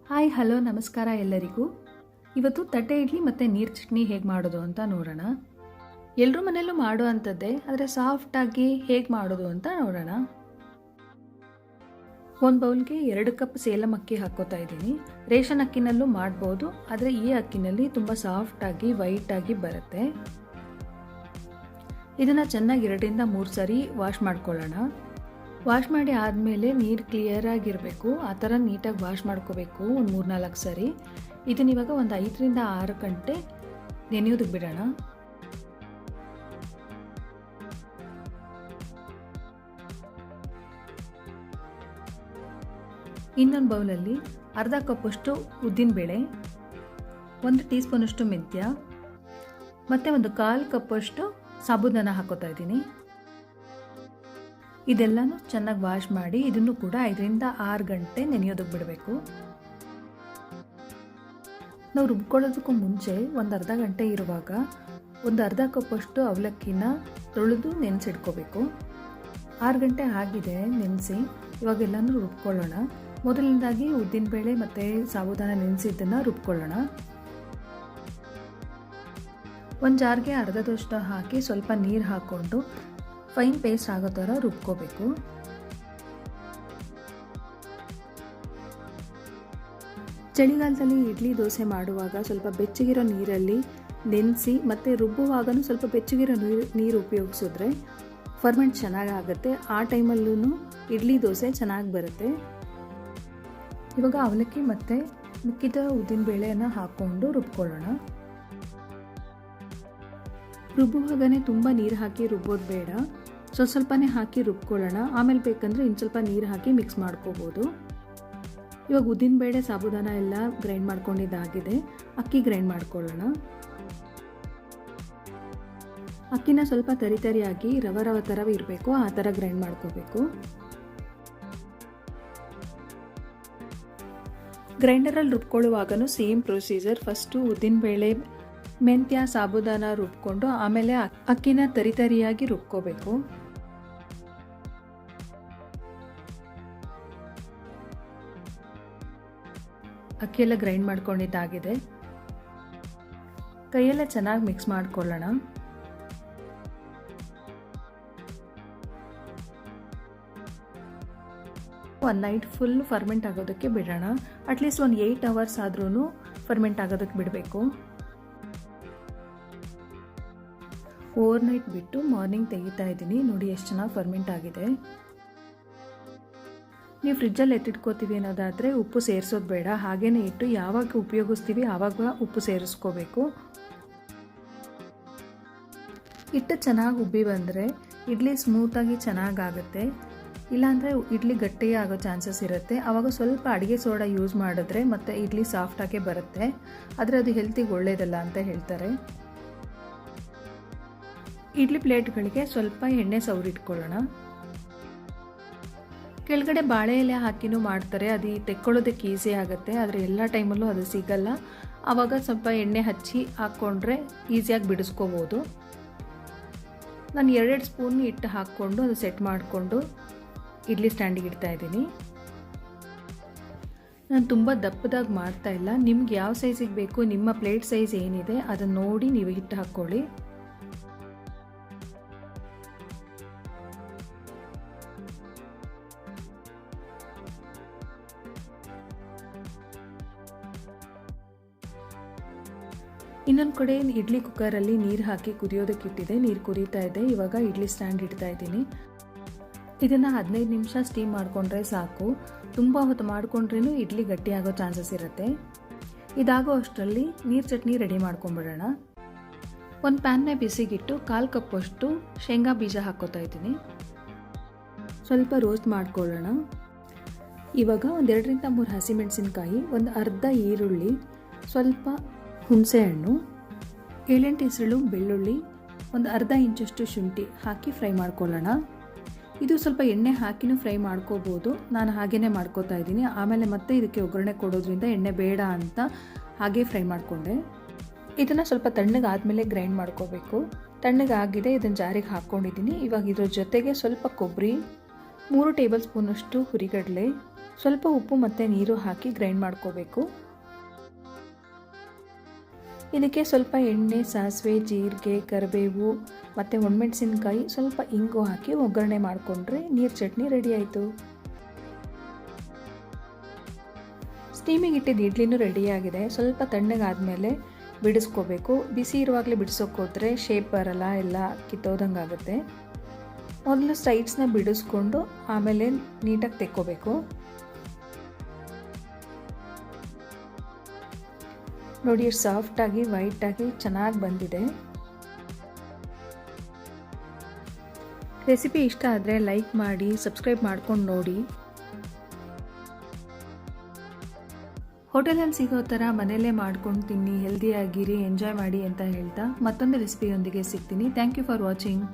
Hi hello ನಮಸ್ಕಾರ ಎಲ್ಲರಿಗೂ. ಇವತ್ತು ತಟ್ಟೆ ಇಡ್ಲಿ ಮತ್ತು ನೀರು ಚಟ್ನಿ ಹೇಗೆ ಮಾಡೋದು ಅಂತ ನೋಡೋಣ. ಎಲ್ಲರೂ ಮನೆಯಲ್ಲೂ ಮಾಡೋ ಅಂಥದ್ದೇ, ಆದರೆ ಸಾಫ್ಟಾಗಿ ಹೇಗೆ ಮಾಡೋದು ಅಂತ ನೋಡೋಣ. ಒಂದು ಬೌಲ್ಗೆ 2 ಕಪ್ ಸೇಲಂ ಅಕ್ಕಿ ಹಾಕ್ಕೋತಾ ಇದ್ದೀನಿ. ರೇಷನ್ ಅಕ್ಕಿನಲ್ಲೂ ಮಾಡ್ಬೋದು, ಆದರೆ ಈ ಅಕ್ಕಿನಲ್ಲಿ ತುಂಬ ಸಾಫ್ಟಾಗಿ ವೈಟಾಗಿ ಬರುತ್ತೆ. ಇದನ್ನು ಚೆನ್ನಾಗಿ 2 ರಿಂದ 3 ಸಾರಿ ವಾಶ್ ಮಾಡ್ಕೊಳ್ಳೋಣ. ವಾಶ್ ಮಾಡಿ ಆದಮೇಲೆ ನೀರು ಕ್ಲಿಯರಾಗಿರಬೇಕು, ಆ ಥರ ನೀಟಾಗಿ ವಾಶ್ ಮಾಡ್ಕೋಬೇಕು ಒಂದು 3-4 ಸಾರಿ. ಇದನ್ನ ಇವಾಗ ಒಂದು 5 ರಿಂದ 6 ಗಂಟೆ ನೆನೆಯೋದಕ್ಕೆ ಬಿಡೋಣ. ಇನ್ನೊಂದು ಬೌಲಲ್ಲಿ ಅರ್ಧ ಕಪ್ಪಷ್ಟು ಉದ್ದಿನಬೇಳೆ, 1 ಟೀ ಸ್ಪೂನಷ್ಟು ಮೆಂತ್ಯ ಮತ್ತು ಒಂದು 1/4 ಕಪ್ಪಷ್ಟು ಸಾಬೂದಾನ ಹಾಕೋತಾ ಇದ್ದೀನಿ. ಇದೆಲ್ಲನೂ ಚೆನ್ನಾಗಿ ವಾಶ್ ಮಾಡಿ ಇದನ್ನು ಕೂಡ 5 ರಿಂದ 6 ಗಂಟೆ ನೆನೆಯೋದಕ್ಕೆ ಬಿಡಬೇಕು. ನಾವು ರುಬ್ಕೊಳ್ಳೋದಕ್ಕೂ ಮುಂಚೆ ಒಂದು ಅರ್ಧ ಗಂಟೆ ಇರುವಾಗ ಒಂದು ಅರ್ಧ ಕಪ್ಪಷ್ಟು ಅವಲಕ್ಕಿನ ತೊಳೆದು ನೆನೆಸಿಡ್ಕೋಬೇಕು. 6 ಗಂಟೆ ಆಗಿದೆ ನೆನೆಸಿ, ಇವಾಗೆಲ್ಲನೂ ರುಬ್ಕೊಳ್ಳೋಣ. ಮೊದಲನೇದಾಗಿ ಉದ್ದಿನಬೇಳೆ ಮತ್ತು ಸಾಬೂದಾನ ನೆನೆಸಿದ್ದನ್ನು ರುಬ್ಕೊಳ್ಳೋಣ. ಒಂದು ಜಾರ್ಗೆ ಅರ್ಧದಷ್ಟು ಹಾಕಿ ಸ್ವಲ್ಪ ನೀರು ಹಾಕ್ಕೊಂಡು ಫೈನ್ ಪೇಸ್ಟ್ ಆಗೋ ಥರ ರುಬ್ಕೋಬೇಕು. ಚಳಿಗಾಲದಲ್ಲಿ ಇಡ್ಲಿ ದೋಸೆ ಮಾಡುವಾಗ ಸ್ವಲ್ಪ ಬೆಚ್ಚಗಿರೋ ನೀರಲ್ಲಿ ನೆನೆಸಿ ಮತ್ತು ರುಬ್ಬುವಾಗಲೂ ಸ್ವಲ್ಪ ಬೆಚ್ಚಗಿರೋ ನೀರು ಉಪಯೋಗಿಸಿದ್ರೆ ಫರ್ಮೆಂಟ್ ಚೆನ್ನಾಗಾಗುತ್ತೆ. ಆ ಟೈಮಲ್ಲೂ ಇಡ್ಲಿ ದೋಸೆ ಚೆನ್ನಾಗಿ ಬರುತ್ತೆ. ಇವಾಗ ಅವಲಕ್ಕಿ ಮತ್ತು ಮಿಕ್ಕಿದ ಉದ್ದಿನಬೇಳೆಯನ್ನು ಹಾಕ್ಕೊಂಡು ರುಬ್ಕೊಳ್ಳೋಣ. ರುಬ್ಬುವಾಗನೇ ತುಂಬ ನೀರು ಹಾಕಿ ರುಬ್ಬೋದು ಬೇಡ, ಸ್ವಲ್ಪನೇ ಹಾಕಿ ರುಬ್ಕೊಳ್ಳೋಣ. ಆಮೇಲೆ ಬೇಕಂದರೆ ಇನ್ನು ಸ್ವಲ್ಪ ನೀರು ಹಾಕಿ ಮಿಕ್ಸ್ ಮಾಡ್ಕೋಬೋದು. ಇವಾಗ ಉದ್ದಿನಬೇಳೆ ಸಾಬೂದಾನ ಎಲ್ಲ ಗ್ರೈಂಡ್ ಮಾಡ್ಕೊಂಡಿದ್ದಾಗಿದೆ. ಅಕ್ಕಿ ಗ್ರೈಂಡ್ ಮಾಡ್ಕೊಳ್ಳೋಣ. ಅಕ್ಕಿನ ಸ್ವಲ್ಪ ತರಿಯಾಗಿ ರವ ಥರ ಇರಬೇಕು, ಆ ಥರ ಗ್ರೈಂಡ್ ಮಾಡ್ಕೋಬೇಕು. ಗ್ರೈಂಡರಲ್ಲಿ ರುಬ್ಕೊಳ್ಳುವಾಗಲೂ ಸೇಮ್ ಪ್ರೊಸೀಜರ್. ಫಸ್ಟು ಉದ್ದಿನಬೇಳೆ ಮೆಂತ್ಯ ಸಾಬೂದಾನ ರುಬ್ಕೊಂಡು ಆಮೇಲೆ ಅಕ್ಕಿನ ತರಿಯಾಗಿ ರುಬ್ಕೋಬೇಕು. ಅಕ್ಕಿಯೆಲ್ಲ ಗ್ರೈಂಡ್ ಮಾಡ್ಕೊಂಡಿದ್ದಾಗಿದೆ. ಕೈಯೆಲ್ಲ ಚೆನ್ನಾಗಿ ಮಿಕ್ಸ್ ಮಾಡ್ಕೊಳ್ಳೋಣ. ಒಂದು ನೈಟ್ ಫುಲ್ ಫರ್ಮೆಂಟ್ ಆಗೋದಕ್ಕೆ ಬಿಡೋಣ. ಅಟ್ಲೀಸ್ಟ್ ಒಂದು 8 ಅವರ್ಸ್ ಆದ್ರೂ ಫರ್ಮೆಂಟ್ ಆಗೋದಕ್ಕೆ ಬಿಡಬೇಕು. ಓವರ್ನೈಟ್ ಬಿಟ್ಟು ಮಾರ್ನಿಂಗ್ ತೆಗಿತಾ ಇದ್ದೀನಿ. ನೋಡಿ ಎಷ್ಟು ಚೆನ್ನಾಗಿ ಫರ್ಮೆಂಟ್ ಆಗಿದೆ. ನೀವು ಫ್ರಿಜ್ಜಲ್ಲಿ ಎತ್ತಿಟ್ಕೋತೀವಿ ಅನ್ನೋದಾದರೆ ಉಪ್ಪು ಸೇರಿಸೋದು ಬೇಡ, ಹಾಗೇ ಇಟ್ಟು ಯಾವಾಗ ಉಪಯೋಗಿಸ್ತೀವಿ ಆವಾಗ ಉಪ್ಪು ಸೇರಿಸ್ಕೋಬೇಕು. ಹಿಟ್ಟು ಚೆನ್ನಾಗಿ ಉಬ್ಬಿ ಬಂದರೆ ಇಡ್ಲಿ ಸ್ಮೂತಾಗಿ ಚೆನ್ನಾಗಾಗುತ್ತೆ. ಇಲ್ಲಾಂದರೆ ಇಡ್ಲಿ ಗಟ್ಟಿ ಆಗೋ ಚಾನ್ಸಸ್ ಇರುತ್ತೆ. ಆವಾಗ ಸ್ವಲ್ಪ ಅಡುಗೆ ಸೋಡಾ ಯೂಸ್ ಮಾಡಿದ್ರೆ ಮತ್ತು ಇಡ್ಲಿ ಸಾಫ್ಟಾಗೆ ಬರುತ್ತೆ. ಆದರೆ ಅದು ಹೆಲ್ತಿಗೆ ಒಳ್ಳೆಯದಲ್ಲ ಅಂತ ಹೇಳ್ತಾರೆ. ಇಡ್ಲಿ ಪ್ಲೇಟ್ಗಳಿಗೆ ಸ್ವಲ್ಪ ಎಣ್ಣೆ ಸವರಿಟ್ಕೊಳ್ಳೋಣ. ಕೆಳಗಡೆ ಬಾಳೆ ಎಲೆ ಹಾಕಿನೂ ಮಾಡ್ತಾರೆ, ಅದು ತೆಕ್ಕೊಳ್ಳೋದಕ್ಕೆ ಈಸಿ ಆಗುತ್ತೆ. ಆದರೆ ಎಲ್ಲ ಟೈಮಲ್ಲೂ ಅದು ಸಿಗಲ್ಲ. ಆವಾಗ ಸ್ವಲ್ಪ ಎಣ್ಣೆ ಹಚ್ಚಿ ಹಾಕ್ಕೊಂಡ್ರೆ ಈಸಿಯಾಗಿ ಬಿಡಿಸ್ಕೋಬೋದು. ನಾನು 2 ಸ್ಪೂನ್ ಹಿಟ್ಟು ಹಾಕ್ಕೊಂಡು ಅದು ಸೆಟ್ ಮಾಡಿಕೊಂಡು ಇಡ್ಲಿ ಸ್ಟ್ಯಾಂಡಿಗೆ ಇಡ್ತಾ ಇದ್ದೀನಿ. ನಾನು ತುಂಬ ದಪ್ಪದಾಗಿ ಮಾಡ್ತಾ ಇಲ್ಲ. ನಿಮ್ಗೆ ಯಾವ ಸೈಜಿಗೆ ಬೇಕು, ನಿಮ್ಮ ಪ್ಲೇಟ್ ಸೈಜ್ ಏನಿದೆ ಅದನ್ನು ನೋಡಿ ನೀವು ಹಿಟ್ಟು ಹಾಕ್ಕೊಳ್ಳಿ. ಇನ್ನೊಂದು ಕಡೆ ಇಡ್ಲಿ ಕುಕ್ಕರಲ್ಲಿ ನೀರು ಹಾಕಿ ಕುದಿಯೋದಕ್ಕೆ ಇಟ್ಟಿದೆ. ನೀರು ಕುದೀತಾ ಇದೆ. ಇವಾಗ ಇಡ್ಲಿ ಸ್ಟ್ಯಾಂಡ್ ಇಡ್ತಾ ಇದ್ದೀನಿ. ಇದನ್ನು 15 ನಿಮಿಷ ಸ್ಟೀಮ್ ಮಾಡಿಕೊಂಡ್ರೆ ಸಾಕು. ತುಂಬ ಹೊತ್ತು ಮಾಡಿಕೊಂಡ್ರೂ ಇಡ್ಲಿ ಗಟ್ಟಿ ಆಗೋ ಚಾನ್ಸಸ್ ಇರುತ್ತೆ. ಇದಾಗೋ ಅಷ್ಟರಲ್ಲಿ ನೀರು ಚಟ್ನಿ ರೆಡಿ ಮಾಡ್ಕೊಂಬಿಡೋಣ. ಒಂದು ಪ್ಯಾನ್ನ ಬಿಸಿಗಿಟ್ಟು 1/4 ಕಪ್ಪಷ್ಟು ಶೇಂಗಾ ಬೀಜ ಹಾಕ್ಕೋತಾ ಇದ್ದೀನಿ. ಸ್ವಲ್ಪ ರೋಸ್ಟ್ ಮಾಡ್ಕೊಳ್ಳೋಣ. ಇವಾಗ ಒಂದು 2 ರಿಂದ 3 ಹಸಿಮೆಣಸಿನ್ಕಾಯಿ, ಒಂದು ಅರ್ಧ ಈರುಳ್ಳಿ, ಸ್ವಲ್ಪ ಹುಣಸೆಹಣ್ಣು, 7-8 ಹೆಸರು ಬೆಳ್ಳುಳ್ಳಿ, ಒಂದು ಅರ್ಧ ಇಂಚಷ್ಟು ಶುಂಠಿ ಹಾಕಿ ಫ್ರೈ ಮಾಡ್ಕೊಳ್ಳೋಣ. ಇದು ಸ್ವಲ್ಪ ಎಣ್ಣೆ ಹಾಕಿನೂ ಫ್ರೈ ಮಾಡ್ಕೋಬೋದು. ನಾನು ಹಾಗೇ ಮಾಡ್ಕೋತಾ ಇದ್ದೀನಿ. ಆಮೇಲೆ ಮತ್ತೆ ಇದಕ್ಕೆ ಒಗ್ಗರಣೆ ಕೊಡೋದ್ರಿಂದ ಎಣ್ಣೆ ಬೇಡ ಅಂತ ಹಾಗೆ ಫ್ರೈ ಮಾಡಿಕೊಂಡೆ. ಇದನ್ನು ಸ್ವಲ್ಪ ತಣ್ಣಗಾದ್ಮೇಲೆ ಗ್ರೈಂಡ್ ಮಾಡ್ಕೋಬೇಕು. ತಣ್ಣಗಾಗಿದೆ, ಇದನ್ನು ಜಾರಿಗೆ ಹಾಕ್ಕೊಂಡಿದ್ದೀನಿ. ಇವಾಗ ಇದ್ರ ಜೊತೆಗೆ ಸ್ವಲ್ಪ ಕೊಬ್ಬರಿ, 3 ಟೇಬಲ್ ಸ್ಪೂನಷ್ಟು ಹುರಿಗಡಲೆ, ಸ್ವಲ್ಪ ಉಪ್ಪು ಮತ್ತು ನೀರು ಹಾಕಿ ಗ್ರೈಂಡ್ ಮಾಡ್ಕೋಬೇಕು. ಇದಕ್ಕೆ ಸ್ವಲ್ಪ ಎಣ್ಣೆ, ಸಾಸಿವೆ, ಜೀರಿಗೆ, ಕರಿಬೇವು ಮತ್ತು ಒಣಮೆಣಸಿನ್ಕಾಯಿ, ಸ್ವಲ್ಪ ಇಂಗು ಹಾಕಿ ಒಗ್ಗರಣೆ ಮಾಡಿಕೊಂಡ್ರೆ ನೀರು ಚಟ್ನಿ ರೆಡಿ ಆಯಿತು. ಸ್ಟೀಮಿಗೆ ಇಟ್ಟಿದ್ದು ಇಡ್ಲಿನೂ ರೆಡಿಯಾಗಿದೆ. ಸ್ವಲ್ಪ ತಣ್ಣಗಾದ್ಮೇಲೆ ಬಿಡಿಸ್ಕೋಬೇಕು. ಬಿಸಿ ಇರುವಾಗಲೇ ಬಿಡಿಸೋಕೋದ್ರೆ ಶೇಪ್ ಬರಲ್ಲ, ಎಲ್ಲ ಕಿತ್ತೋದಂಗೆ ಆಗುತ್ತೆ. ಮೊದಲು ಸೈಡ್ಸ್ನ ಬಿಡಿಸ್ಕೊಂಡು ಆಮೇಲೆ ನೀಟಾಗಿ ತೆಕ್ಕೋಬೇಕು. ನೋಡಿ, ಸಾಫ್ಟಾಗಿ ವೈಟಾಗಿ ಚೆನ್ನಾಗಿ ಬಂದಿದೆ. ರೆಸಿಪಿ ಇಷ್ಟ ಆದರೆ ಲೈಕ್ ಮಾಡಿ, ಸಬ್ಸ್ಕ್ರೈಬ್ ಮಾಡ್ಕೊಂಡು ನೋಡಿ. ಹೋಟೆಲಲ್ಲಿ ಸಿಗೋ ಥರ ಮನೆಯಲ್ಲೇ ಮಾಡ್ಕೊಂಡು ತಿನ್ನಿ, ಹೆಲ್ದಿಯಾಗಿರಿ, ಎಂಜಾಯ್ ಮಾಡಿ ಅಂತ ಹೇಳ್ತಾ ಮತ್ತೊಂದು ರೆಸಿಪಿಯೊಂದಿಗೆ ಸಿಗ್ತೀನಿ. Thank you for watching.